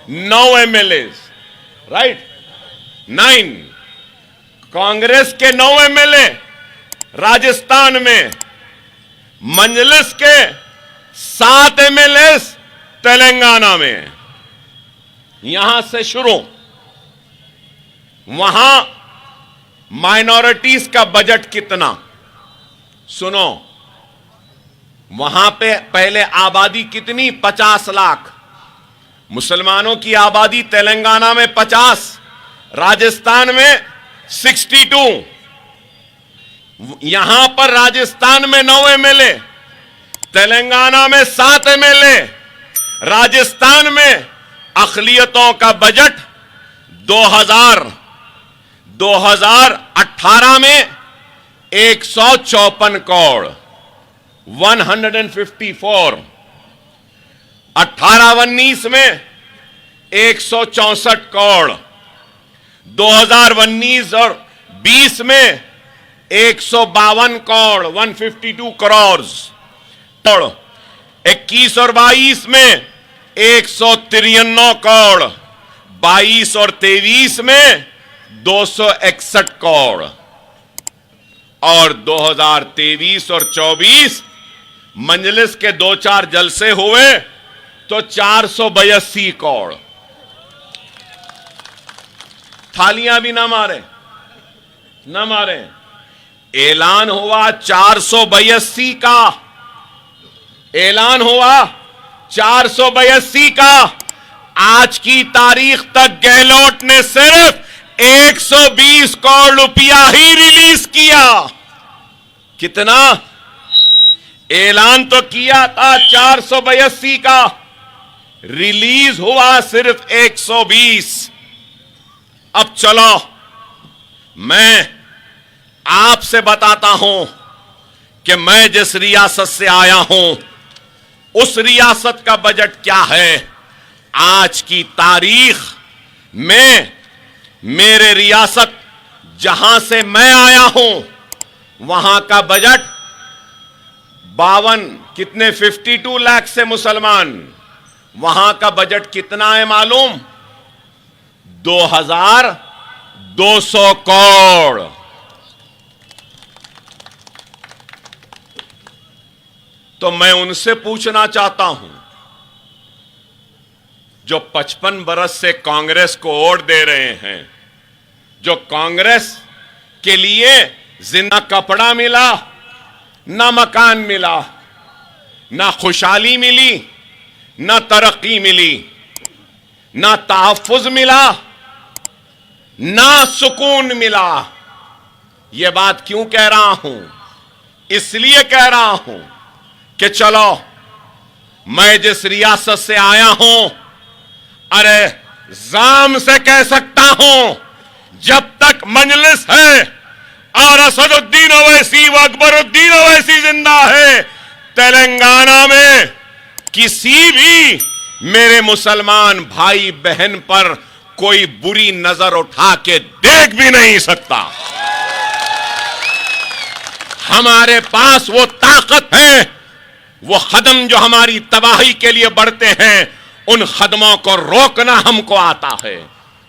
9 MLA, right, 9। Congress के 9 MLA Rajasthan में, मजलिस के 7 एमएलए तेलंगाना में। यहां से शुरू, वहां माइनॉरिटीज का बजट कितना सुनो। वहां पे पहले आबादी कितनी, 50 लाख। मुसलमानों की आबादी तेलंगाना में 50, राजस्थान में 62। यहां पर राजस्थान में 9 एमएलए, तेलंगाना में 7 एमएलए। राजस्थान में अक़लियतों का बजट 2018 में 154 करोड़, 154। 18-19 में 164 करोड़, 2019 और 20 में 152 करोड़, 152 करोड़। 21 और 22 में 193 करोड़, 22 और 23 में 261 करोड़, और 2023 और 24 मजलिस के 2-4 जलसे हुए तो 482 करोड़। थालियां भी ना मारे, ना मारे। ऐलान हुआ 482 का, ऐलान हुआ 482 का। आज की तारीख तक गहलोत ने सिर्फ 120 करोड़ रुपया ही रिलीज किया। कितना? ऐलान तो किया था 482 का, रिलीज हुआ सिर्फ 120। अब चलो मैं आपसे बताता हूं कि मैं जिस रियासत से आया हूं उस रियासत का बजट क्या है। आज की तारीख में मेरे रियासत जहां से मैं आया हूं वहां का बजट 52 कितने 52 लाख से मुसलमान, वहां का बजट कितना है मालूम? 2200 करोड़। तो मैं उनसे पूछना चाहता हूं जो 55 बरस से कांग्रेस को वोट दे रहे हैं, जो कांग्रेस के लिए जिंदा कपड़ा मिला, ना मकान मिला, ना खुशहाली मिली, ना तरक्की मिली, ना तहफ्फुज मिला, ना सुकून मिला। यह बात क्यों कह रहा हूं? इसलिए कह रहा हूं कि चलो मैं जिस रियासत से आया हूं, अरे जाम से कह सकता हूं, जब तक मजलिस है और असदुद्दीन ओवैसी व अकबरुद्दीन ओवैसी जिंदा है, तेलंगाना में किसी भी मेरे मुसलमान भाई बहन पर कोई बुरी नजर उठा के देख भी नहीं सकता। हमारे पास वो ताकत है, वो कदम जो हमारी तबाही के लिए बढ़ते हैं, उन कदमों को रोकना हमको आता है।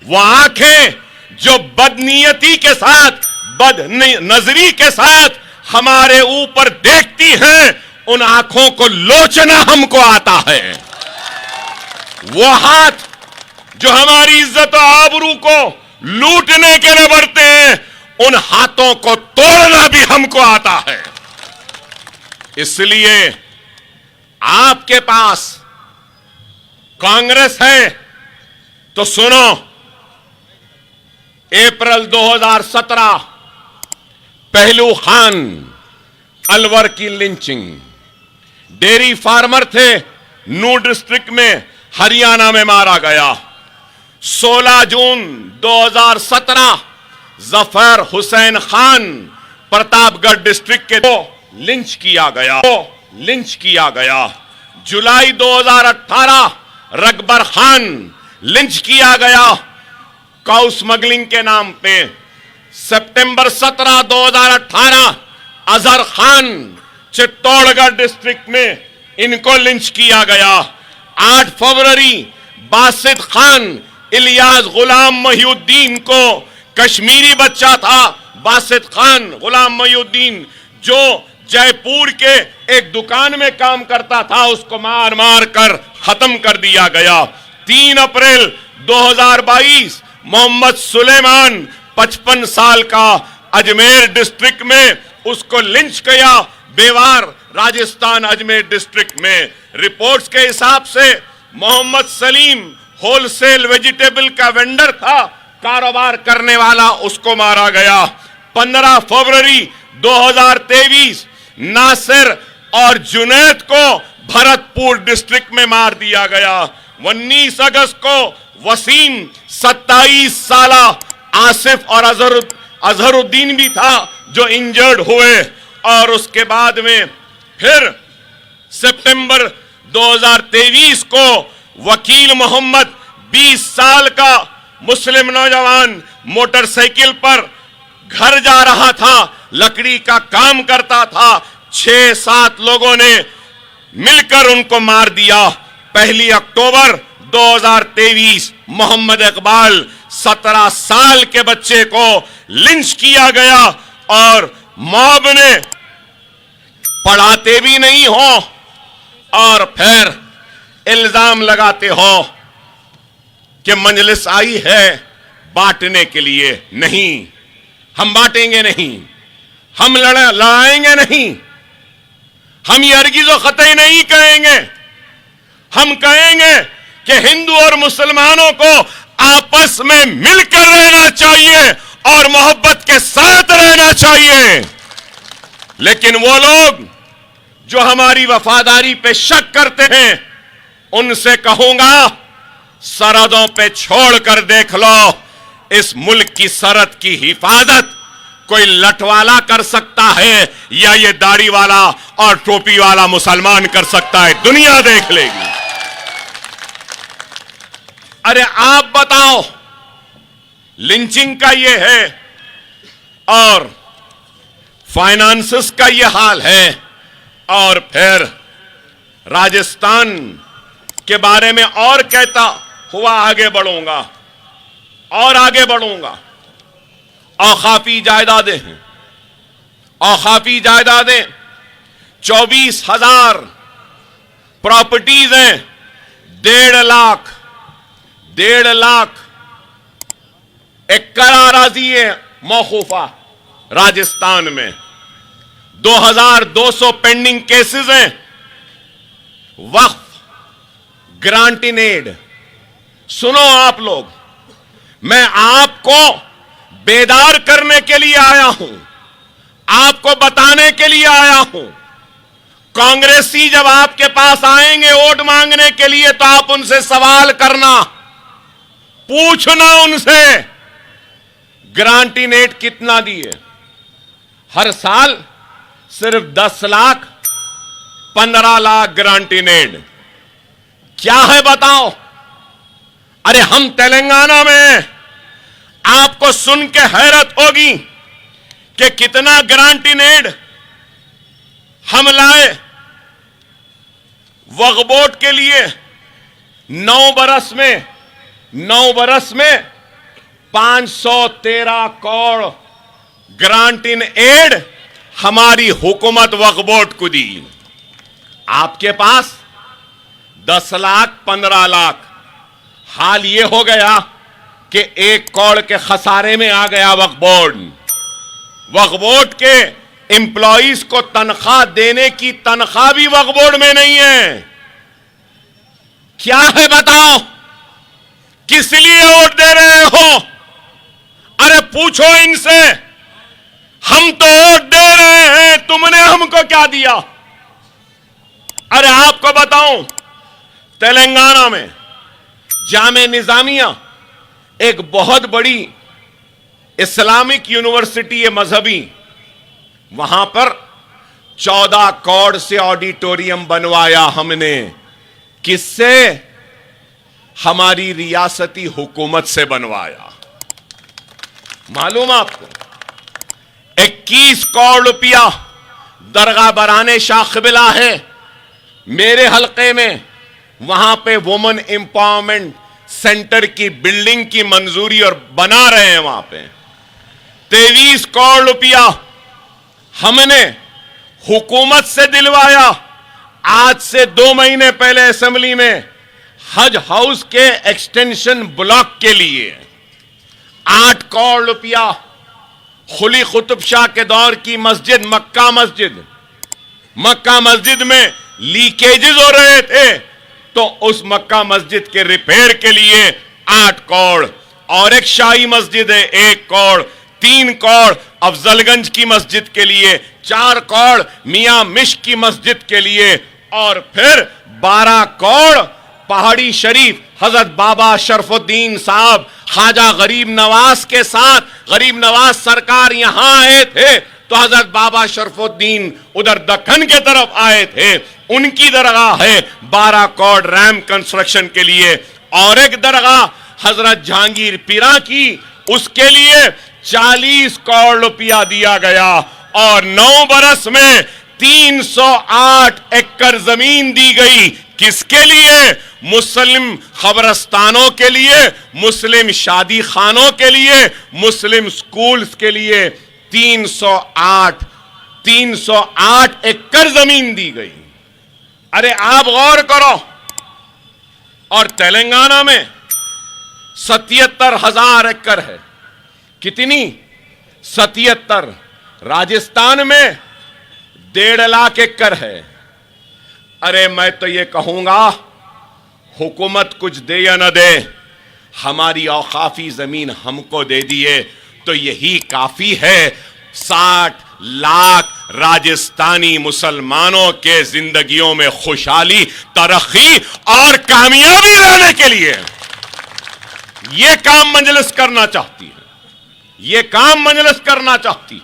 वो आंखें जो बदनीयती के साथ, बद नजरी के साथ हमारे ऊपर देखती हैं, उन आंखों को लोचना हमको आता है। वो हाथ जो हमारी इज्जत और आबरू को लूटने के लिए बढ़ते हैं, उन हाथों को तोड़ना भी हमको आता है। इसलिए आपके पास कांग्रेस है तो सुनो, अप्रैल 2017 पहलू खान अलवर की लिंचिंग, डेयरी फार्मर थे, नू डिस्ट्रिक्ट में हरियाणा में मारा गया। 16 जून 2017 जफर हुसैन खान प्रतापगढ़ डिस्ट्रिक्ट के को लिंच किया गया। जुलाई 2018 रकबर खान लिंच किया गया काउ स्मगलिंग के नाम पे। सितंबर 17 2018 अजहर खान चित्तौड़गढ़ डिस्ट्रिक्ट में इनको लिंच किया गया। 8 फरवरी बासित खान इलियास गुलाम मोहिउद्दीन को, कश्मीरी बच्चा था बासित खान गुलाम मोहिउद्दीन, जो जयपुर के एक दुकान में काम करता था, उसको मार मार कर खत्म कर दिया गया। 3 अप्रैल 2022 मोहम्मद सुलेमान 55 साल का अजमेर डिस्ट्रिक्ट में उसको लिंच किया, बेवार राजस्थान अजमेर डिस्ट्रिक्ट में। रिपोर्ट्स के हिसाब से मोहम्मद सलीम होलसेल वेजिटेबल का वेंडर था, कारोबार करने वाला, उसको मारा गया। 15 फरवरी 2023 नासिर और जुनैद को भरतपुर डिस्ट्रिक्ट में मार दिया गया। 19 अगस्त को वसीम 27 साल आसिफ और अजहरुद्दीन भी था जो इंजर्ड हुए। और उसके बाद में फिर सितंबर 2023 को वकील मोहम्मद 20 साल का मुस्लिम नौजवान मोटरसाइकिल पर घर जा रहा था, लकड़ी का काम करता था, 6-7 लोगों ने मिलकर उनको मार दिया। 1 अक्टूबर 2023 मोहम्मद इकबाल 17 साल के बच्चे को लिंच किया गया और मॉब ने पढ़ाते भी नहीं हो और फिर इल्जाम लगाते हो कि मजलिस आई है बांटने के लिए। नहीं, हम बांटेंगे नहीं, हम लड़ाएंगे नहीं, हम ये हरगिज़ो क़तई नहीं कहेंगे। हम कहेंगे कि हिंदू और मुसलमानों को आपस में मिलकर रहना चाहिए और मोहब्बत के साथ रहना चाहिए। लेकिन वो लोग जो हमारी वफादारी पे शक करते हैं, उनसे कहूंगा सरहदों पे छोड़कर देख लो, इस मुल्क की सरहद की हिफाजत कोई लठवाला कर सकता है या ये दाढ़ी वाला और टोपी वाला मुसलमान कर सकता है, दुनिया देख लेगी। अरे आप बताओ, लिंचिंग का ये है और फाइनेंसेस का ये हाल है, और फिर राजस्थान के बारे में और कहता हुआ आगे बढ़ूंगा और आगे बढ़ूंगा। औकाफी जायदादें हैं, औकाफी जायदादें 24,000 प्रॉपर्टीज हैं, 1.5 लाख एकड़ अराजी है मौकूफा राजस्थान में। 2,200 पेंडिंग केसेस हैं। वक्फ, ग्रांट इन एड। सुनो आप लोग, मैं आपको बेदार करने के लिए आया हूं, आपको बताने के लिए आया हूं। कांग्रेसी जब आपके पास आएंगे वोट मांगने के लिए तो आप उनसे सवाल करना, पूछना उनसे ग्रांट इन एड कितना दिए। हर साल सिर्फ 10 lakh 15 lakh grant in aid. क्या है बताओ? अरे हम तेलंगाना में, आपको सुन के हैरत होगी कि कितना ग्रांट इन एड हम लाए। वक्फ बोर्ड के लिए 9 बरस में 513 करोड़ ग्रांट इन एड हमारी हुकूमत वक्फ बोर्ड को दी। आपके पास 10 लाख 15 लाख। हाल ये हो गया कि 1 करोड़ के खसारे में आ गया वक्फ बोर्ड। वक्फ बोर्ड के एम्प्लॉइज को तनख्वाह देने की तनख्वाह भी वक्फ बोर्ड में नहीं है। क्या है बताओ? किस लिए वोट दे रहे हो? अरे पूछो इनसे। हम तो वोट दे रहे हैं, तुमने हमको क्या दिया? अरे आपको बताऊं, तेलंगाना में जामे निजामिया एक बहुत बड़ी इस्लामिक यूनिवर्सिटी है मजहबी, वहां पर 14 करोड़ से ऑडिटोरियम बनवाया हमने। किससे? हमारी रियासती हुकूमत से बनवाया। मालूम आपको? 21 करोड़ रुपया दरगाह बराने शाह क़िबला है मेरे हलके में, वहां पे वुमेन एम्पावरमेंट सेंटर की बिल्डिंग की मंजूरी और बना रहे हैं। वहां पे 23 करोड़ रुपया हमने हुकूमत से दिलवाया। आज से 2 महीने पहले असेंबली में हज हाउस के एक्सटेंशन ब्लॉक के लिए 8 करोड़ रुपया, खुली कुतुब शाह के दौर की मस्जिद मक्का मस्जिद में लीकेजेस हो रहे थे, तो उस मक्का मस्जिद के रिपेयर के लिए 8 करोड़, और एक शाही मस्जिद है 1 करोड़, 3 करोड़ अफजलगंज की मस्जिद के लिए, 4 करोड़ मियां मिश्क की मस्जिद के लिए, और फिर 12 करोड़ पहाड़ी शरीफ हजरत बाबा शरफुद्दीन साहब ख्वाजा गरीब नवाज के साथ, गरीब नवाज सरकार यहां आए थे तो हजरत बाबा शरफुद्दीन उधर दक्कन के तरफ आए थे, उनकी दरगाह है 12 करोड़ रैम कंस्ट्रक्शन के लिए, और एक दरगाह हजरत जहांगीर पीरा की, उसके लिए 40 करोड़ रुपया दिया गया, और 9 बरस में 308 एकड़ जमीन दी गई। किसके लिए? मुस्लिम खबरस्तानों के लिए, मुस्लिम शादी खानों के लिए, मुस्लिम स्कूल्स के लिए 308 एकड़ जमीन दी गई। अरे आप गौर करो, और तेलंगाना में 77,000 एकड़ है। कितनी? 77। राजस्थान में 1.5 लाख एकड़ है। अरे मैं तो ये कहूंगा, हुकूमत कुछ दे या न दे, हमारी औकाफी जमीन हमको दे दिए तो यही काफी है 60 लाख राजस्थानी मुसलमानों के जिंदगियों में खुशहाली, तरक्की और कामयाबी लाने के लिए। यह काम मजलिस करना चाहती है, यह काम मजलिस करना चाहती।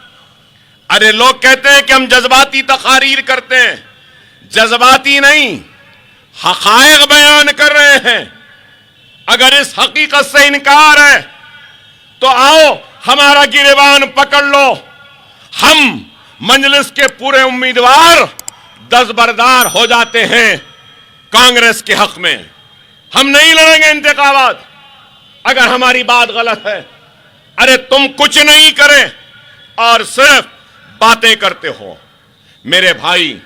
अरे लोग कहते हैं कि हम जज्बाती तकारीर करते हैं, जज्बाती नहीं, हकायक बयान कर रहे हैं। अगर इस हकीकत से इनकार है तो आओ हमारा गिरेबान पकड़ लो। हम मजलिस के पूरे उम्मीदवार दस्तबरदार हो जाते हैं कांग्रेस के हक में। हम नहीं लड़ेंगे इंतखाबात अगर हमारी बात गलत है। अरे तुम कुछ नहीं करे और सिर्फ बातें करते हो। मेरे भाई,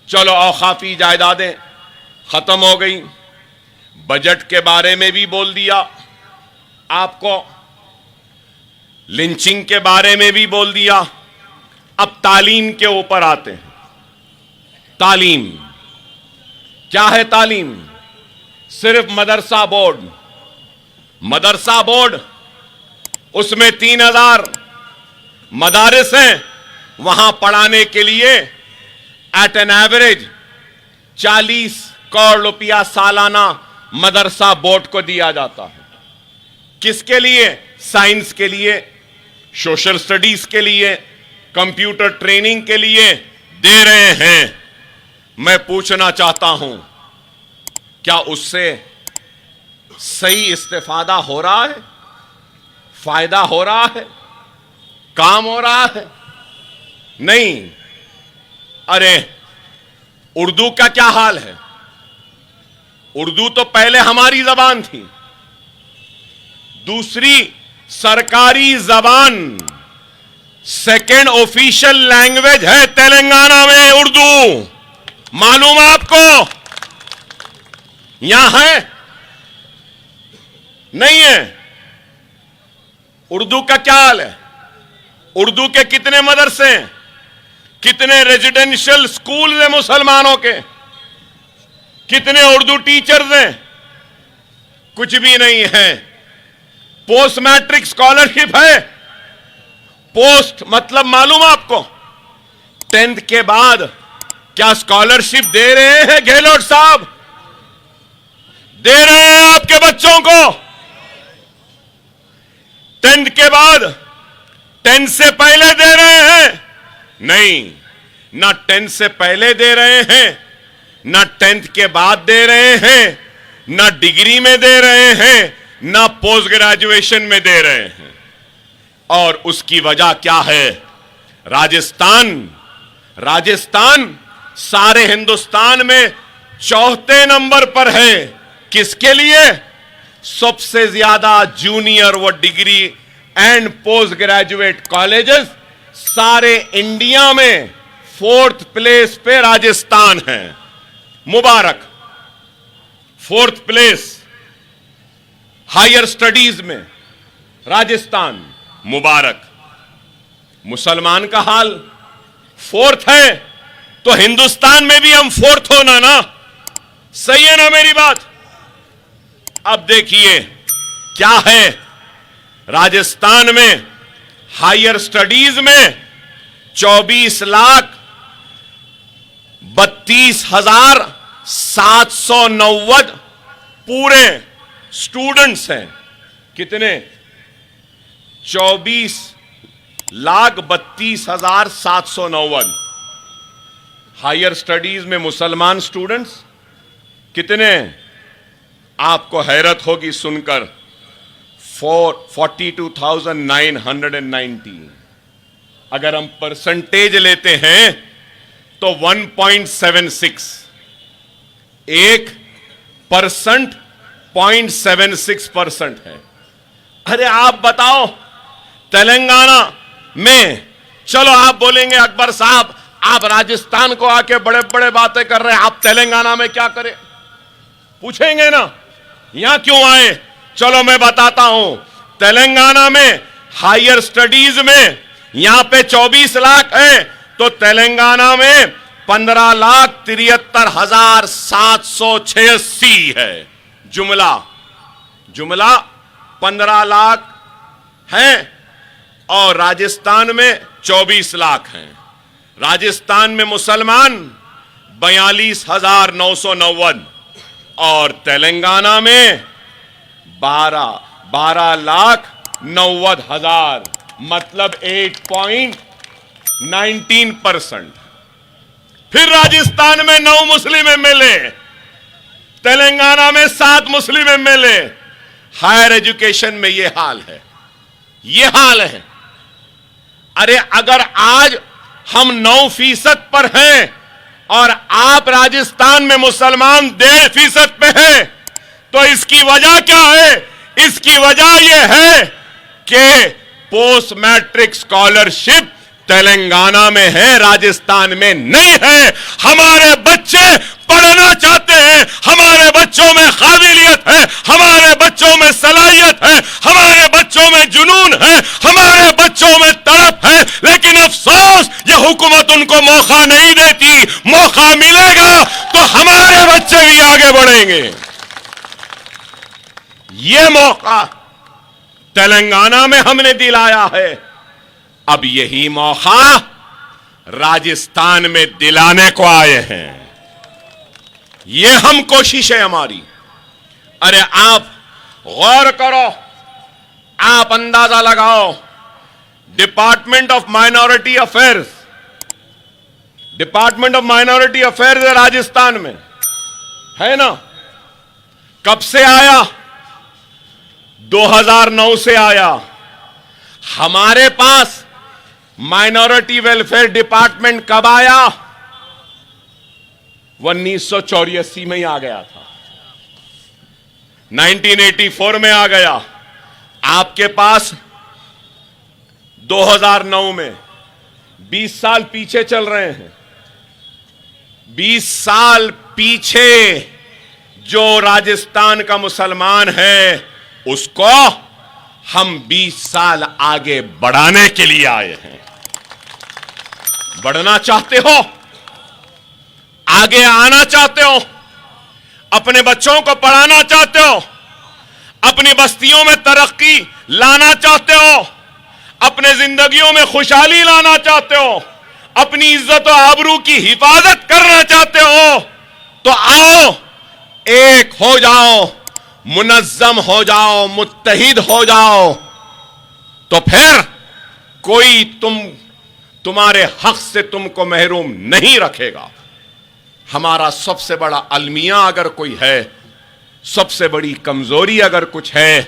चलो औकाफी जायदादें खत्म हो गई, बजट के बारे में भी बोल दिया आपको, लिंचिंग के बारे में भी बोल दिया। अब तालीम के ऊपर आते हैं। तालीम क्या है? तालीम सिर्फ मदरसा बोर्ड, उसमें 3,000 मदारिस हैं। वहां पढ़ाने के लिए एट एन एवरेज 40 करोड़ रुपया सालाना मदरसा बोर्ड को दिया जाता है। किसके लिए? साइंस के लिए, सोशल स्टडीज के लिए, कंप्यूटर ट्रेनिंग के लिए दे रहे हैं। मैं पूछना चाहता हूं, क्या उससे सही इस्तेफादा हो रहा है? फायदा हो रहा है? काम हो रहा है? नहीं। अरे उर्दू का क्या हाल है? उर्दू तो पहले हमारी जबान थी। दूसरी सरकारी जबान, सेकेंड ऑफिशियल लैंग्वेज है तेलंगाना में उर्दू। मालूम आपको? यहां है? नहीं है। उर्दू का क्या हाल है? उर्दू के कितने मदरसे हैं? कितने रेजिडेंशियल स्कूल हैं मुसलमानों के? कितने उर्दू टीचर्स हैं? कुछ भी नहीं है। पोस्ट मैट्रिक स्कॉलरशिप है। पोस्ट मतलब मालूम आपको? 10th के बाद क्या स्कॉलरशिप दे रहे हैं गहलोत साहब? दे रहे हैं आपके बच्चों को 10th के बाद? 10th से पहले दे रहे हैं? नहीं, ना 10th से पहले दे रहे हैं, ना 10th के बाद दे रहे हैं, ना डिग्री में दे रहे हैं, ना पोस्ट ग्रेजुएशन में दे रहे हैं। और उसकी वजह क्या है? राजस्थान सारे हिंदुस्तान में चौथे नंबर पर है। किसके लिए? सबसे ज्यादा जूनियर व degree and post graduate colleges सारे इंडिया में 4th प्लेस पे राजस्थान है। मुबारक। 4th प्लेस हायर स्टडीज में राजस्थान, मुबारक। मुसलमान का हाल 4th है तो हिंदुस्तान में भी हम 4th होना ना। सही है ना मेरी बात? अब देखिए क्या है राजस्थान में हायर स्टडीज में 24,32,790 पूरे स्टूडेंट्स हैं। कितने? 24,32,790 हायर स्टडीज में मुसलमान स्टूडेंट्स कितने? आपको हैरत होगी सुनकर 42,990। अगर हम परसेंटेज लेते हैं तो 1.76 1% 0.76% है। अरे आप बताओ तेलंगाना में, चलो आप बोलेंगे अकबर साहब आप राजस्थान को आके बड़े बड़े बातें कर रहे हैं, आप तेलंगाना में क्या करें? पूछेंगे ना यहां क्यों आए? चलो मैं बताता हूं। तेलंगाना में हायर स्टडीज में यहां पे 24 लाख है तो तेलंगाना में 15,73,786 है। जुमला 15 लाख है और राजस्थान में 24 लाख हैं। राजस्थान में मुसलमान 42,990 और तेलंगाना में 12,90,000, मतलब 8.19%। फिर राजस्थान में 9 मुस्लिम एमएलए, तेलंगाना में 7 मुस्लिम एमएलए। हायर एजुकेशन में यह हाल है, यह हाल है। अरे अगर आज हम 9% पर हैं और आप राजस्थान में मुसलमान 1.5% पे हैं, तो इसकी वजह क्या है? इसकी वजह यह है कि पोस्ट मैट्रिक स्कॉलरशिप तेलंगाना में है, राजस्थान में नहीं है। हमारे बच्चे पढ़ना चाहते हैं, हमारे बच्चों में काबिलियत है, हमारे बच्चों में सलाहियत है, हमारे बच्चों में जुनून है, हमारे बच्चों में तड़प है, लेकिन अफसोस ये हुकूमत उनको मौका नहीं देती। मौका मिलेगा तो हमारे बच्चे भी आगे बढ़ेंगे। ये मौका तेलंगाना में हमने दिलाया है, अब यही मौका राजस्थान में दिलाने को आए हैं। ये हम कोशिश है हमारी। अरे आप गौर करो, आप अंदाजा लगाओ, डिपार्टमेंट ऑफ माइनॉरिटी अफेयर्स है राजस्थान में, है ना? कब से आया? 2009 से आया। हमारे पास माइनॉरिटी वेलफेयर डिपार्टमेंट कब आया? 1984 में ही आ गया था, 1984 में आ गया। आपके पास 2009 में 20 साल पीछे चल रहे हैं। 20 साल पीछे जो राजस्थान का मुसलमान है उसको हम 20 साल आगे बढ़ाने के लिए आए हैं। बढ़ना चाहते हो, आगे आना चाहते हो, अपने बच्चों को पढ़ाना चाहते हो, अपनी बस्तियों में तरक्की लाना चाहते हो, अपने जिंदगियों में खुशहाली लाना चाहते हो, अपनी इज्जत और आबरू की हिफाजत करना चाहते हो, तो आओ, एक हो जाओ, मुनज्जम हो जाओ, मुत्तहिद हो जाओ, तो फिर कोई तुम्हारे हक से तुमको महरूम नहीं रखेगा। हमारा सबसे बड़ा अलमिया अगर कोई है, सबसे बड़ी कमजोरी अगर कुछ है,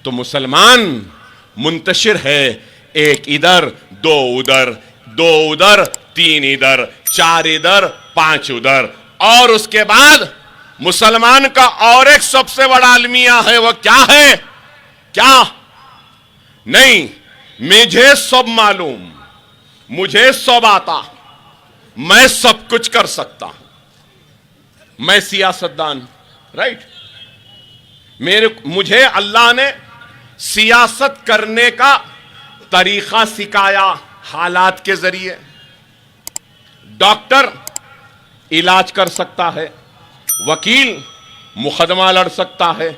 तो मुसलमान मुंतशिर है, एक इधर, दो उधर, 2 उधर, 3 इधर, 4 इधर, 5 उधर। और उसके बाद मुसलमान का और एक सबसे बड़ा अलमिया है, वो क्या है? क्या नहीं, मुझे सब मालूम, मुझे सब आता, मैं सब कुछ कर सकता हूं, मैं सियासतदान, राइट। मुझे अल्लाह ने सियासत करने का तरीका सिखाया हालात के जरिए। डॉक्टर इलाज कर सकता है, वकील मुकदमा लड़ सकता है,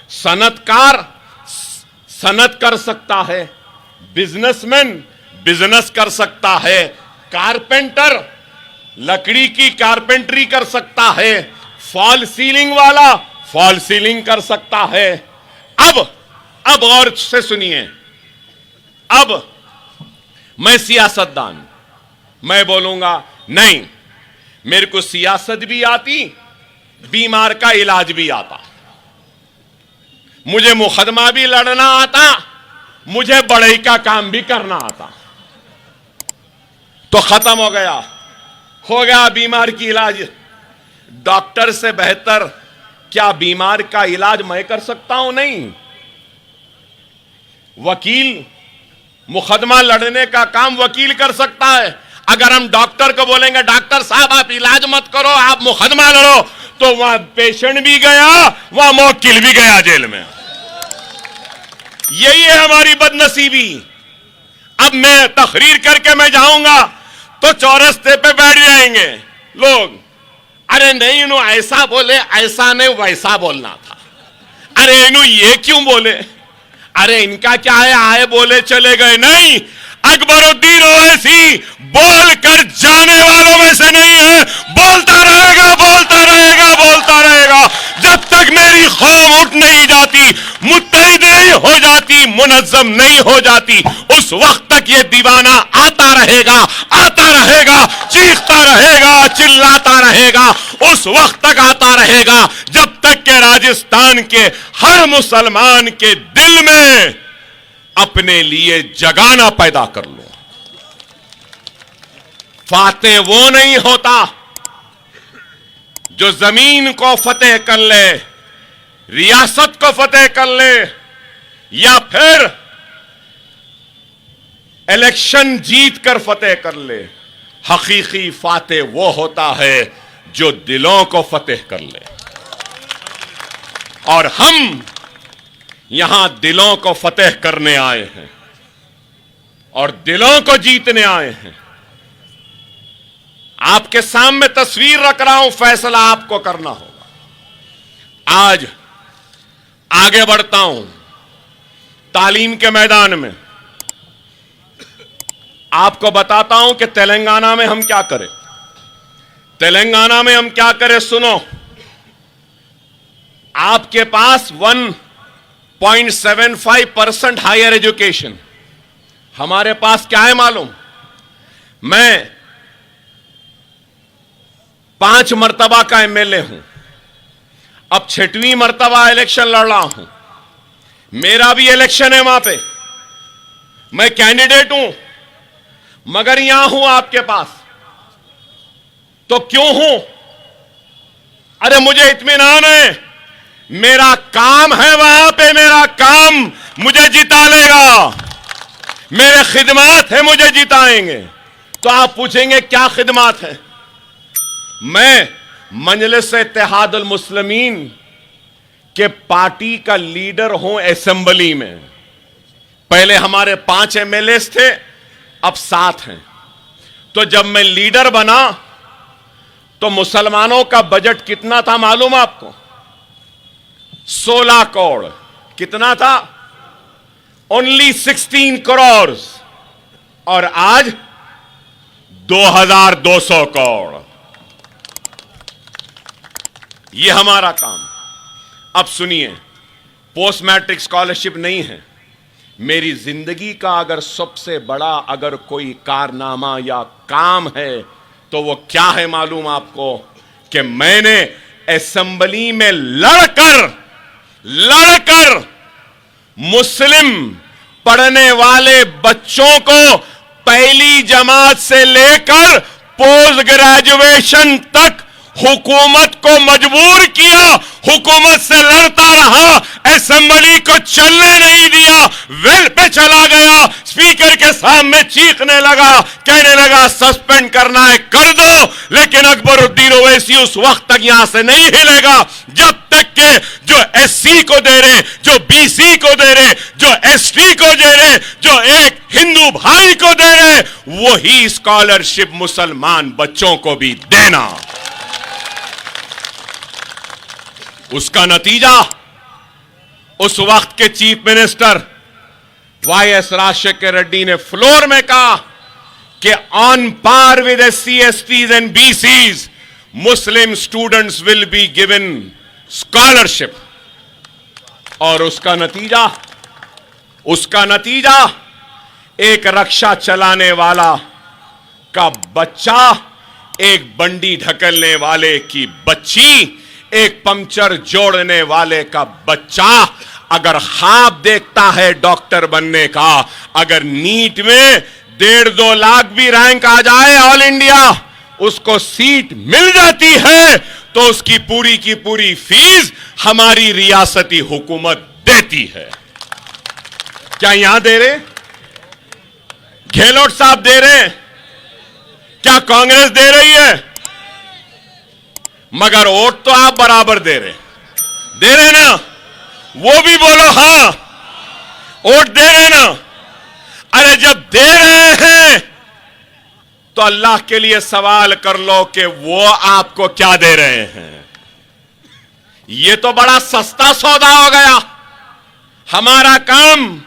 सनतकार सनत कर सकता है, बिजनेसमैन बिजनेस कर सकता है, कारपेंटर लकड़ी की कारपेंटरी कर सकता है, फॉल सीलिंग वाला फॉल सीलिंग कर सकता है। अब गौर से सुनिए, अब मैं सियासतदान, मैं बोलूंगा नहीं, मेरे को सियासत भी आती, बीमार का इलाज भी आता, मुझे मुकदमा भी लड़ना आता, मुझे बढ़ई का काम भी करना आता। तो खत्म हो गया बीमार की इलाज। डॉक्टर से बेहतर क्या बीमार का इलाज मैं कर सकता हूं? नहीं। वकील मुकदमा लड़ने का काम वकील कर सकता है। अगर हम डॉक्टर को बोलेंगे डॉक्टर साहब आप इलाज मत करो, आप मुकदमा लड़ो, तो वहां पेशेंट भी गया, वहां मुवक्किल भी गया जेल में। यही है हमारी बदनसीबी। अब मैं तकरीर करके मैं जाऊंगा तो चौरस्ते पे बैठ जाएंगे लोग, अरे नहीं इन्हों ऐसा बोले, ऐसा नहीं वैसा बोलना था, अरे इन्हों ये क्यों बोले, अरे इनका क्या है, आए बोले चले गए। नहीं, अकबरुद्दीन ओवैसी बोल कर जाने वालों में से नहीं है, बोलता रहेगा, बोलता रहेगा, बोलता रहेगा जब तक मेरी कौम उठ नहीं जाती, मुत्तहिद नहीं हो जाती, मुनज़्ज़म नहीं हो जाती, उस वक्त तक ये दीवाना आता रहेगा, चीखता रहेगा, चिल्लाता रहेगा, उस वक्त तक आता रहेगा जब तक के राजस्थान के हर मुसलमान के दिल में अपने लिए जगाना पैदा कर लो। फातेह वो नहीं होता जो जमीन को फतेह कर ले, रियासत को फतेह कर ले, या फिर इलेक्शन जीत कर फतेह कर ले। हकीकी फातेह वो होता है जो दिलों को फतेह कर ले, और हम यहां दिलों को फतेह करने आए हैं और दिलों को जीतने आए हैं। आपके सामने तस्वीर रख रहा हूं, फैसला आपको करना होगा। आज आगे बढ़ता हूं तालीम के मैदान में, आपको बताता हूं कि तेलंगाना में हम क्या करें। तेलंगाना में हम क्या करें सुनो। आपके पास 1.75% हायर एजुकेशन, हमारे पास क्या है मालूम? मैं 5 मर्तबा का एमएलए हूं, अब 6वीं मर्तबा इलेक्शन लड़ रहा हूं। मेरा भी इलेक्शन है वहां पे, मैं कैंडिडेट हूं, मगर यहां हूं आपके पास। तो क्यों हूं? अरे मुझे इत्मीनान है, मेरा काम है वहां पे, मेरा काम मुझे जिता लेगा, मेरे खिदमात है मुझे जिताएंगे। तो आप पूछेंगे क्या खिदमात है? मैं मजलिस इत्तेहादुल मुस्लिमीन के पार्टी का लीडर हूं असेंबली में। पहले हमारे 5 एमएलए थे, अब 7 हैं। तो जब मैं लीडर बना तो मुसलमानों का बजट कितना था मालूम आपको? 16 करोड़। कितना था? ओनली 16 करोड़। और आज 2200 करोड़। यह हमारा काम। अब सुनिए, पोस्ट मैट्रिक स्कॉलरशिप नहीं है। मेरी जिंदगी का अगर सबसे बड़ा अगर कोई कारनामा या काम है तो वो क्या है मालूम आपको? कि मैंने असेंबली में लड़कर मुस्लिम पढ़ने वाले बच्चों को पहली जमात से लेकर पोस्ट ग्रेजुएशन तक हुकूमत को मजबूर किया, हुकूमत से लड़ता रहा, असेंबली को चलने नहीं दिया, वेल पे चला गया, स्पीकर के सामने चीखने लगा, कहने लगा सस्पेंड करना है कर दो, लेकिन अकबरुद्दीन ओवैसी उस वक्त तक यहां से नहीं हिलेगा जब तक के जो एससी को दे रहे, जो बीसी को दे रहे, जो एसटी को दे रहे, जो एक हिंदू भाई को दे रहे, वही स्कॉलरशिप मुसलमान बच्चों को भी देना। उसका नतीजा उस वक्त के chief minister YS Rajashekhar Reddy ने फ्लोर में कहा कि on par with SC STs and BCs Muslim students will be given scholarship. और उसका नतीजा एक रक्षा चलाने वाला का बच्चा, एक बंडी ढकलने वाले की बच्ची, एक पंक्चर जोड़ने वाले का बच्चा अगर ख्वाब देखता है डॉक्टर बनने का, अगर नीट में 1.5-2 लाख भी रैंक आ जाए ऑल इंडिया, उसको सीट मिल जाती है तो उसकी पूरी की पूरी फीस हमारी रियासती हुकूमत देती है। क्या यहां दे रहे? गहलोत साहब दे रहे? क्या कांग्रेस दे रही है? मगर वोट तो आप बराबर दे रहे ना? वो भी बोलो हां, वोट दे रहे ना? अरे जब दे रहे हैं तो अल्लाह के लिए सवाल कर लो कि वो आपको क्या दे रहे हैं। ये तो बड़ा सस्ता सौदा हो गया। हमारा काम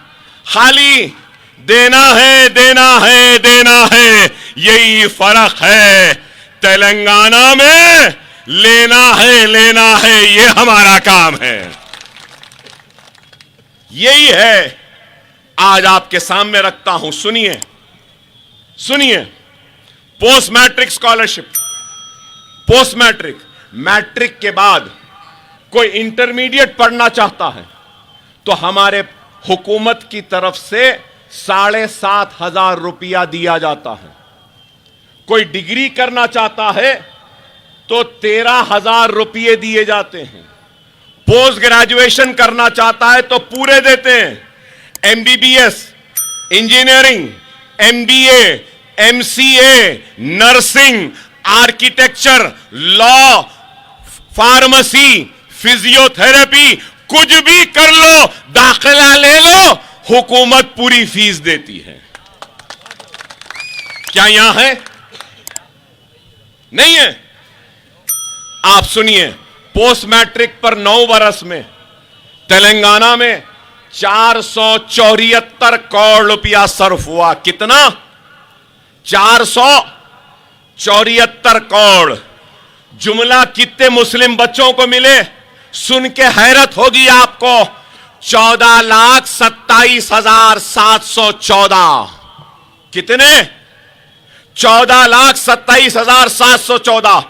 खाली देना है, देना है, देना है। यही फर्क है। तेलंगाना में लेना है, लेना है, ये हमारा काम है। यही है आज आपके सामने रखता हूं। सुनिए, सुनिए। Post matric scholarship, post matric, matric के बाद कोई इंटरमीडिएट पढ़ना चाहता है तो हमारे हुकूमत की तरफ से 7,500 रुपया दिया जाता है। कोई डिग्री करना चाहता है तो 13,000 रुपये दिए जाते हैं। पोस्ट ग्रेजुएशन करना चाहता है तो पूरे देते हैं। MBBS, engineering, MBA, MCA, nursing, architecture, law, pharmacy, physiotherapy, कुछ भी कर लो, दाखिला ले लो, हुकूमत पूरी फीस देती है। क्या यहां है? नहीं है। आप सुनिए, पोस्ट मैट्रिक पर 9 बरस में तेलंगाना में 474 करोड़ रुपया सर्फ हुआ। कितना? 474 करोड़। जुमला कितने मुस्लिम बच्चों को मिले? सुन के हैरत होगी आपको। 14,27,714। कितने? 14,27,714।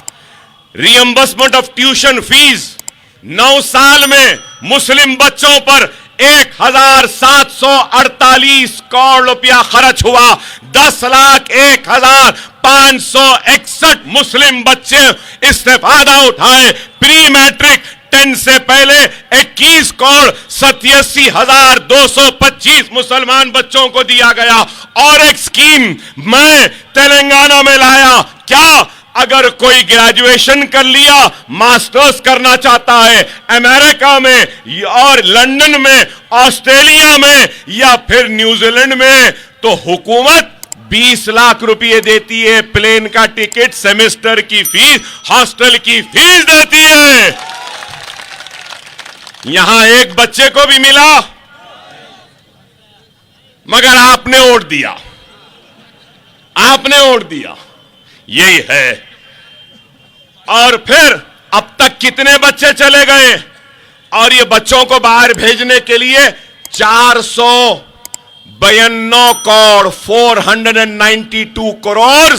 रियम्बर्समेंट ऑफ ट्यूशन फीस 9 साल में मुस्लिम बच्चों पर 1,748 करोड़ रुपया खर्च हुआ। 10,01,561 मुस्लिम बच्चे इस्तेफादा उठाए। प्री मैट्रिक 10 से पहले 21 करोड़ 87,225 मुसलमान बच्चों को दिया गया। और एक स्कीम मैं तेलंगाना में लाया। क्या? अगर कोई ग्रेजुएशन कर लिया, मास्टर्स करना चाहता है अमेरिका में और लंदन में, ऑस्ट्रेलिया में या फिर न्यूजीलैंड में, तो हुकूमत 20 लाख रुपए देती है। प्लेन का टिकट, सेमेस्टर की फीस, हॉस्टल की फीस देती है। यहां एक बच्चे को भी मिला, मगर आपने वोट दिया, आपने वोट दिया। यही है। और फिर अब तक कितने बच्चे चले गए? और ये बच्चों को बाहर भेजने के लिए 492 करोड़ 492 करोड़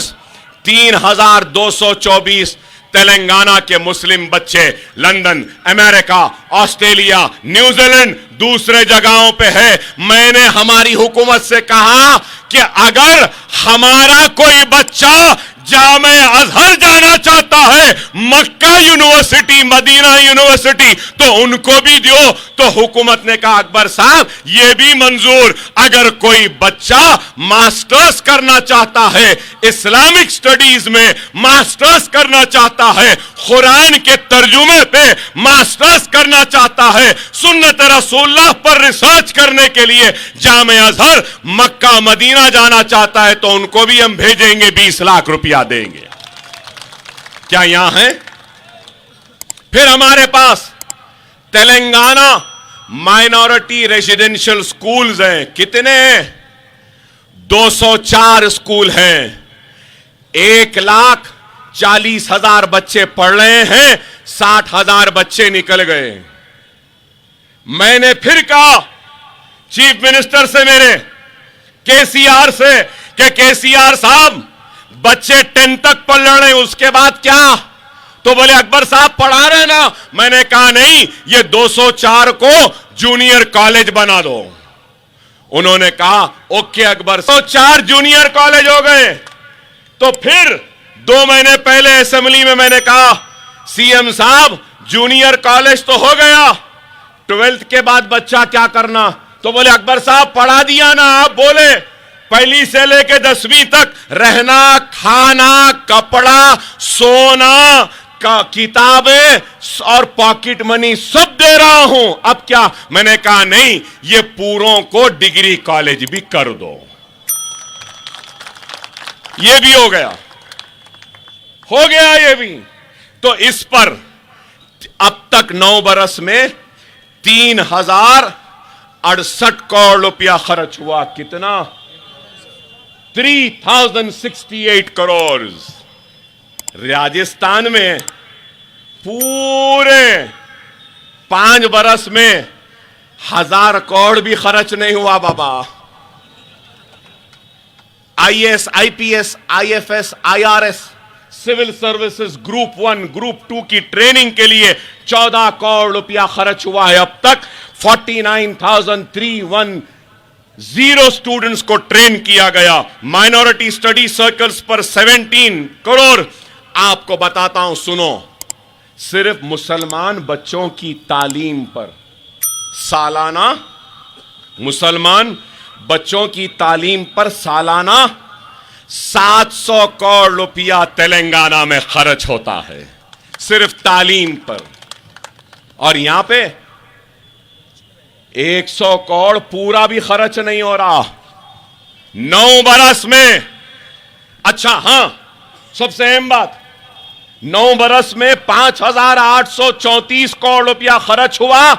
3,224 तेलंगाना के मुस्लिम बच्चे लंदन, अमेरिका, ऑस्ट्रेलिया, न्यूजीलैंड, दूसरे जगहों पे है। मैंने हमारी हुकूमत से कहा कि अगर हमारा कोई बच्चा जामे अजहर जाना चाहता है मक्का यूनिवर्सिटी, मदीना यूनिवर्सिटी, तो उनको भी दो। तो हुकूमत ने कहा अकबर साहब ये भी मंजूर। अगर कोई बच्चा मास्टर्स करना चाहता है, इस्लामिक स्टडीज में मास्टर्स करना चाहता है, कुरान के तर्जुमे पे मास्टर्स करना चाहता है, सुन्नत रसूलुल्लाह पर रिसर्च करने के लिए जामे अजहर मक्का मदीना जाना चाहता है, तो उनको भी हम भेजेंगे, 20 लाख रुपया देंगे। क्या यहां है? फिर हमारे पास तेलंगाना माइनॉरिटी रेजिडेंशियल स्कूल्स हैं। कितने हैं? 204 स्कूल हैं। 1,40,000 बच्चे पढ़ रहे हैं, 60,000 बच्चे निकल गए। मैंने फिर कहा चीफ मिनिस्टर से, मेरे केसीआर से, कि केसीआर साहब बच्चे 10 तक पढ़ रहे हैं, उसके बाद क्या? तो बोले अकबर साहब पढ़ा रहे ना। मैंने कहा नहीं, ये 204 को जूनियर कॉलेज बना दो। उन्होंने कहा ओके अकबर, 204 जूनियर कॉलेज हो गए। तो फिर 2 महीने पहले असेंबली में मैंने कहा सीएम साहब जूनियर कॉलेज तो हो गया, 12th के बाद बच्चा क्या करना? तो बोले अकबर साहब पढ़ा दिया ना। आप बोले पहली से लेके 10वीं तक रहना, खाना, कपड़ा, सोना का, किताबें और पॉकेट मनी सब दे रहा हूं, अब क्या? मैंने कहा नहीं, ये पूरों को डिग्री कॉलेज भी कर दो। ये भी हो गया ये भी। तो इस पर अब तक 9 बरस में 3,068 करोड़ रुपया खर्च हुआ। कितना? 3,068 करोड़। राजस्थान में पूरे 5 बरस में 1,000 करोड़ भी खर्च नहीं हुआ बाबा। IAS, IPS, IFS, IRS, civil services group 1, group 2 की ट्रेनिंग के लिए 14 करोड़ रुपया खर्च हुआ है। अब तक 49,310 स्टूडेंट्स को ट्रेन किया गया। माइनॉरिटी स्टडी सर्कल्स पर 17 करोड़। आपको बताता हूं, सुनो, सिर्फ मुसलमान बच्चों की तालीम पर सालाना, मुसलमान बच्चों की तालीम पर सालाना 700 करोड़ रुपया तेलंगाना में खर्च होता है, सिर्फ तालीम पर। और यहां पे 100 करोड़ पूरा भी खर्च नहीं हो रहा 9 बरस में। अच्छा हां, सबसे अहम बात, 9 बरस में 5,834 करोड़ रुपया खर्च हुआ।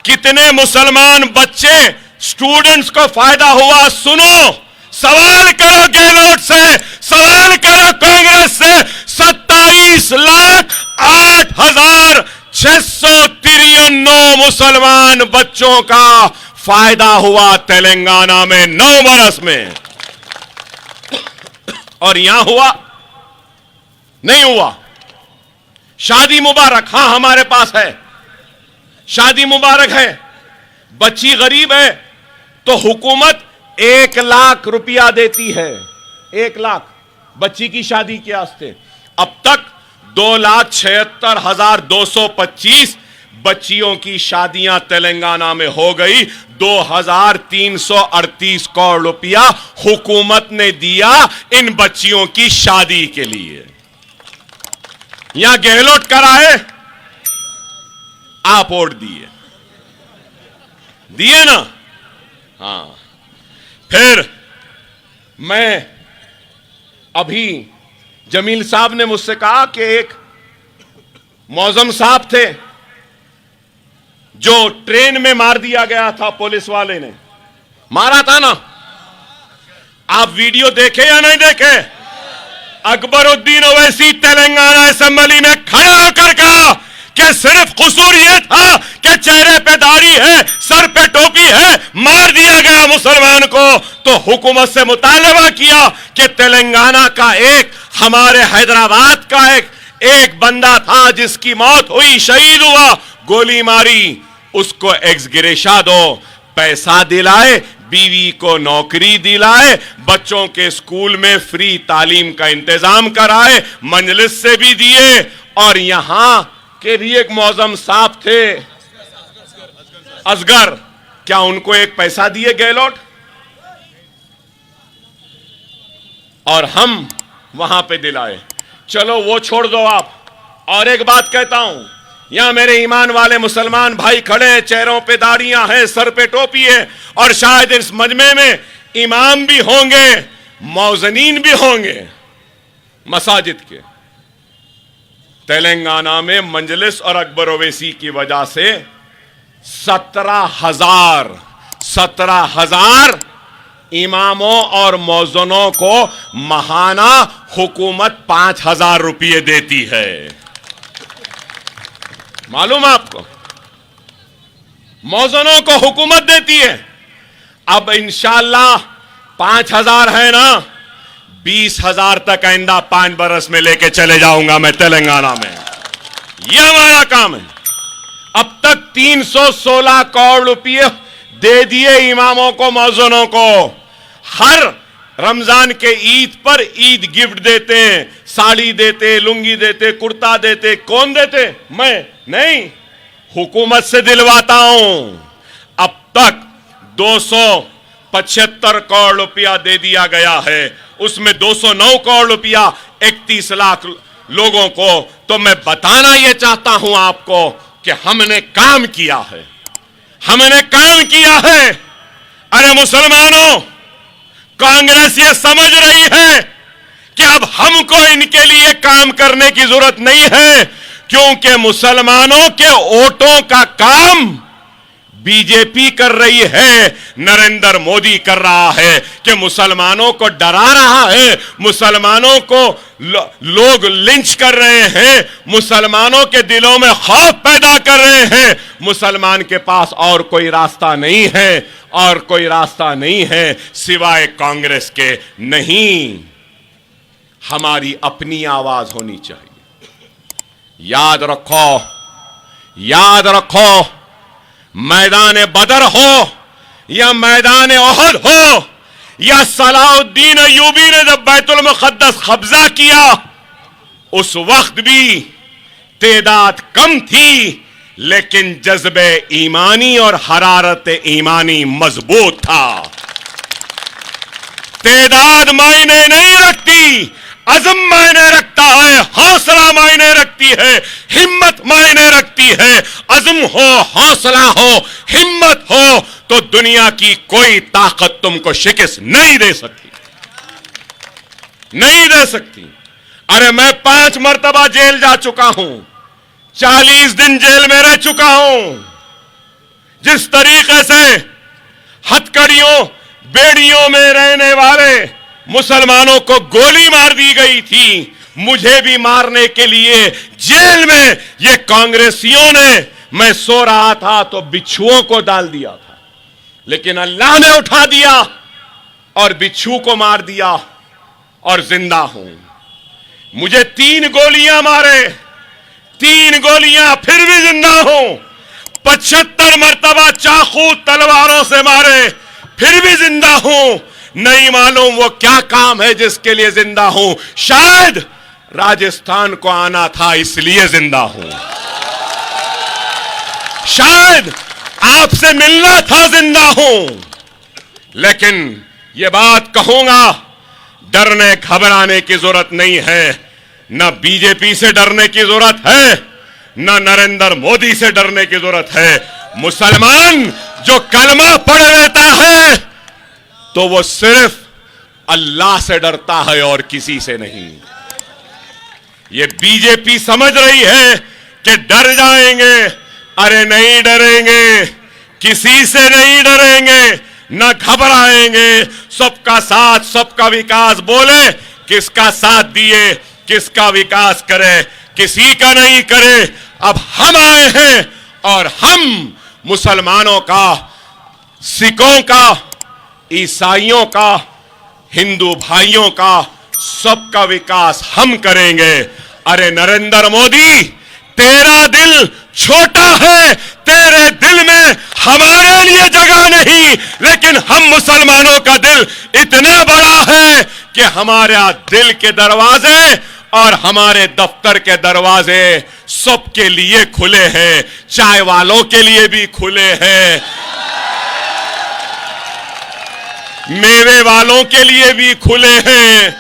कितने मुसलमान बच्चे, स्टूडेंट्स को फायदा हुआ? सुनो, सवाल करो गहलोत से, सवाल करो कांग्रेस से। 27,08,693 मुसलमान बच्चों का फायदा हुआ तेलंगाना में 9 बरस में। और यहां हुआ? नहीं हुआ। शादी मुबारक, हां हमारे पास है, शादी मुबारक है। बच्ची गरीब है तो हुकूमत 1 लाख रुपया देती है, 1 लाख बच्ची की शादी के वास्ते। अब तक 2,76,225 बच्चियों की शादियां तेलंगाना में हो गई। 2,338 करोड़ रुपया हुकूमत ने दिया इन बच्चियों की शादी के लिए। यहां गहलोत कराए, आप वोट दिए ना? हां। फिर मैं अभी जमील साहब ने मुझसे कहा कि एक मौजम साहब थे जो ट्रेन में मार दिया गया था, पुलिस वाले ने मारा था ना। आप वीडियो देखे या नहीं देखे? अकबरुद्दीन ओवैसी तेलंगाना असेंबली में खड़ा होकर कहा कि सिर्फ कसूर यह था कि चेहरे पे दाढ़ी है, सर पे टोपी है, मार दिया गया मुसलमान को। तो हुकूमत से मुतालबा किया कि तेलंगाना का एक, हमारे हैदराबाद का एक बंदा था जिसकी मौत हुई, शहीद हुआ, गोली मारी, उसको एक्स ग्रेशा दो, पैसा दिलाए, बीवी को नौकरी दिलाए, बच्चों के स्कूल में फ्री तालीम का इंतजाम कराए, मंजलिस से भी दिए और यहां के भी एक मौजम साहब थे असगर, क्या उनको एक पैसा दिए गहलोत? और हम वहां पे दिलाए। चलो वो छोड़ दो आप। और एक बात कहता हूं, यहां मेरे ईमान वाले मुसलमान भाई खड़े हैं, चेहरों पे दाढ़ियां हैं, सर पे टोपी है, और शायद इस मजमे में इमाम भी होंगे, मौजनीन भी होंगे मसाजिद के। तेलंगाना में मंजलिस और अकबर ओवैसी की वजह से 17,000 इमामों और मौजनों को महाना हुकूमत 5,000 रुपये देती है। मालूम आपको? मौजनों को हुकूमत देती है। अब इंशाअल्लाह 5,000 है ना, 20,000 तक आइंदा 5 बरस में लेके चले जाऊंगा मैं तेलंगाना में। यह हमारा काम है। अब तक 316 करोड़ रुपये दे दिए इमामों को, मौजनों को। हर रमजान के ईद पर ईद गिफ्ट देते हैं, साड़ी देते, लुंगी देते, कुर्ता देते। कौन देते? मैं नहीं, हुकूमत से दिलवाता हूं। अब तक 275 करोड़ रुपया दे दिया गया है, उसमें 209 करोड़ रुपया 31 लाख लोगों को। तो मैं बताना यह चाहता हूं आपको कि हमने काम किया है, हमने काम किया है। अरे मुसलमानों, कांग्रेस ये समझ रही है कि अब हमको इनके लिए काम करने की जरूरत नहीं है, क्योंकि मुसलमानों के वोटों का काम बीजेपी कर रही है, नरेंद्र मोदी कर रहा है कि मुसलमानों को डरा रहा है, मुसलमानों को लोग लिंच कर रहे हैं, मुसलमानों के दिलों में खौफ पैदा कर रहे हैं। मुसलमान के पास और कोई रास्ता नहीं है, और कोई रास्ता नहीं है सिवाय कांग्रेस के। नहीं, हमारी अपनी आवाज होनी चाहिए। याद रखो, याद रखो, मैदान बदर हो या मैदान ओहद हो या सलाउद्दीन अय्यूबी ने जब बैतुल मुक़द्दस कब्जा किया, उस वक्त भी तेदाद कम थी, लेकिन जज्बे ईमानी और हरारत ईमानी मजबूत था। तेदाद मायने नहीं रखती, अज़म मायने रखता है, हौसला मायने रखती है, हिम्मत मायने रखती है। अज़म हो, हौसला हो, हिम्मत हो, तो दुनिया की कोई ताकत तुमको शिकस्त नहीं दे सकती, नहीं दे सकती। अरे मैं 5 मरतबा जेल जा चुका हूं, 40 दिन जेल में रह चुका हूं। जिस तरीके से हथकड़ियों, बेड़ियों में रहने वाले मुसलमानों को गोली मार दी गई थी, मुझे भी मारने के लिए जेल में ये कांग्रेसियों ने, मैं सो रहा था तो बिच्छुओं को डाल दिया था, लेकिन अल्लाह ने उठा दिया और बिच्छू को मार दिया और जिंदा हूं। मुझे 3 गोलियां मारे, 3 गोलियां, फिर भी जिंदा हूं। 75 मरतबा चाकू तलवारों से मारे, फिर भी जिंदा हूं। नहीं मालूम वो क्या काम है जिसके लिए जिंदा हूं। शायद राजस्थान को आना था इसलिए जिंदा हूं, शायद आपसे मिलना था, जिंदा हूं। लेकिन यह बात कहूंगा, डरने घबराने की जरूरत नहीं है। न बीजेपी से डरने की जरूरत है, न नरेंद्र मोदी से डरने की जरूरत है। मुसलमान जो कलमा पढ़ लेता है तो वो सिर्फ अल्लाह से डरता है और किसी से नहीं। ये बीजेपी समझ रही है कि डर जाएंगे। अरे नहीं डरेंगे, किसी से नहीं डरेंगे, न घबराएंगे। सबका साथ, सबका विकास बोले, किसका साथ दिए, किसका विकास करे, किसी का नहीं करे। अब हम आए हैं और हम मुसलमानों का, सिखों का, ईसाइयों का, हिंदू भाइयों का, सबका विकास हम करेंगे। अरे नरेंद्र मोदी, तेरा दिल छोटा है, तेरे दिल में हमारे लिए जगह नहीं, लेकिन हम मुसलमानों का दिल इतना बड़ा है कि हमारा दिल के दरवाजे और हमारे दफ्तर के दरवाजे सबके लिए खुले हैं, चाय वालों के लिए भी खुले हैं, मेवे वालों के लिए भी खुले हैं।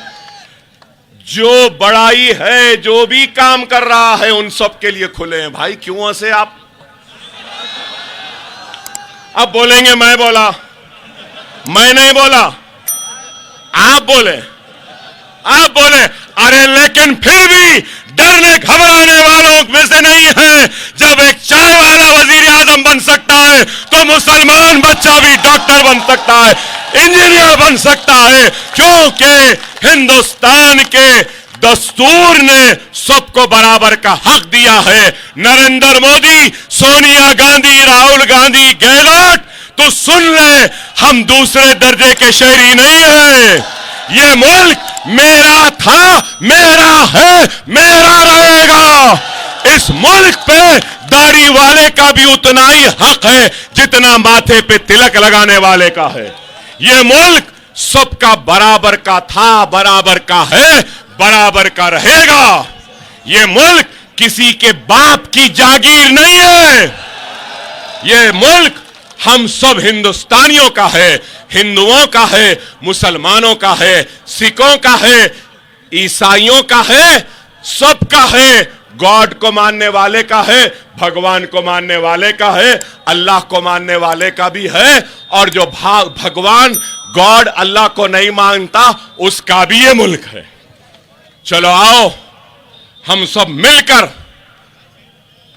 जो बड़ाई है, जो भी काम कर रहा है, उन सब के लिए खुले हैं। भाई क्यों ऐसे आप अब बोलेंगे मैं बोला, मैं नहीं बोला, आप बोले, आप बोले। अरे लेकिन फिर भी डरने घबराने वालों में से नहीं है। जब एक चाय वाला वजीर आजम बन सकता है तो मुसलमान बच्चा भी डॉक्टर बन सकता है, इंजीनियर बन सकता है, क्योंकि हिंदुस्तान के दस्तूर ने सबको बराबर का हक दिया है। नरेंद्र मोदी, सोनिया गांधी, राहुल गांधी, गहलोत, तो सुन ले, हम दूसरे दर्जे के शहरी नहीं हैं। ये मुल्क मेरा था, मेरा है, मेरा रहेगा। इस मुल्क पे दाढ़ी वाले का भी उतना ही हक है जितना माथे पे तिलक लगाने वाले का है। ये मुल्क सबका बराबर का था, बराबर का है, बराबर का रहेगा। ये मुल्क किसी के बाप की जागीर नहीं है। ये मुल्क हम सब हिंदुस्तानियों का है, हिंदुओं का है, मुसलमानों का है, सिखों का है, ईसाइयों का है, सबका है। गॉड को मानने वाले का है, भगवान को मानने वाले का है, अल्लाह को मानने वाले का भी है, और जो भगवान गॉड अल्लाह को नहीं मानता उसका भी ये मुल्क है। चलो आओ हम सब मिलकर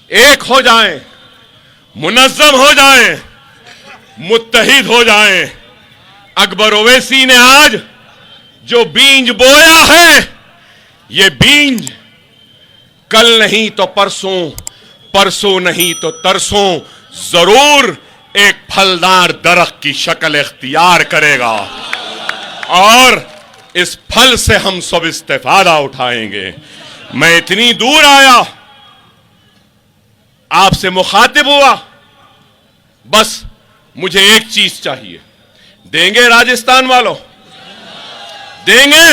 एक हो जाएं, मुनज़्ज़म हो जाएं, मुत्तहिद हो जाएं। अकबर ओवैसी ने आज जो बीज बोया है, ये बीज कल नहीं तो परसों, परसों नहीं तो तरसों जरूर एक फलदार दरख्त की शक्ल इख्तियार करेगा, और इस फल से हम सब इस्तेफादा उठाएंगे। मैं इतनी दूर आया, आपसे मुखातिब हुआ, बस मुझे एक चीज चाहिए। देंगे राजस्थान वालों? देंगे?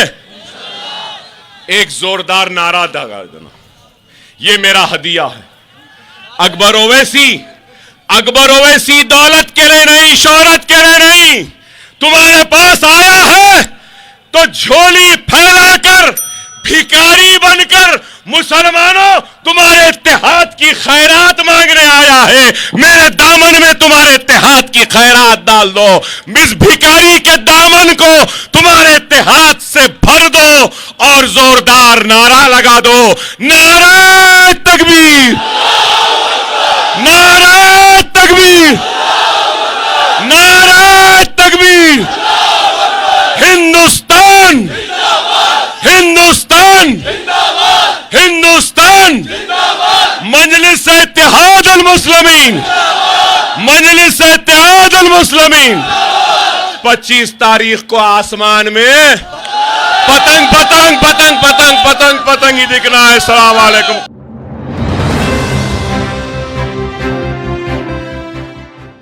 एक जोरदार नारा लगा देना, ये मेरा हदिया है। अकबर ओवैसी दौलत के लिए नहीं, शोहरत के लिए नहीं, तुम्हारे पास आया है तो झोली फैलाकर, भिखारी बनकर, मुसलमानों तुम्हारे इत्तेहाद की खैरात मांगने आया है। मेरे दामन में तुम्हारे इत्तेहाद की खैरात डाल दो, इस भिखारी के दामन को तुम्हारे इत्तेहाद से भर दो, और जोरदार नारा लगा दो, नारे तकबीर, नारे तकबीर, नारे तकबीर। हिंदुस्तान, हिंदुस्तान, हिंदुस्तान, मजलिस इत्तेहाद अल मुस्लिमीन, मजलिस इत्तेहाद अल मुस्लिमीन। 25 तारीख को आसमान में पतंग पतंग पतंग पतंग पतंग पतंग ही दिखना है। अस्सलाम वालेकुम।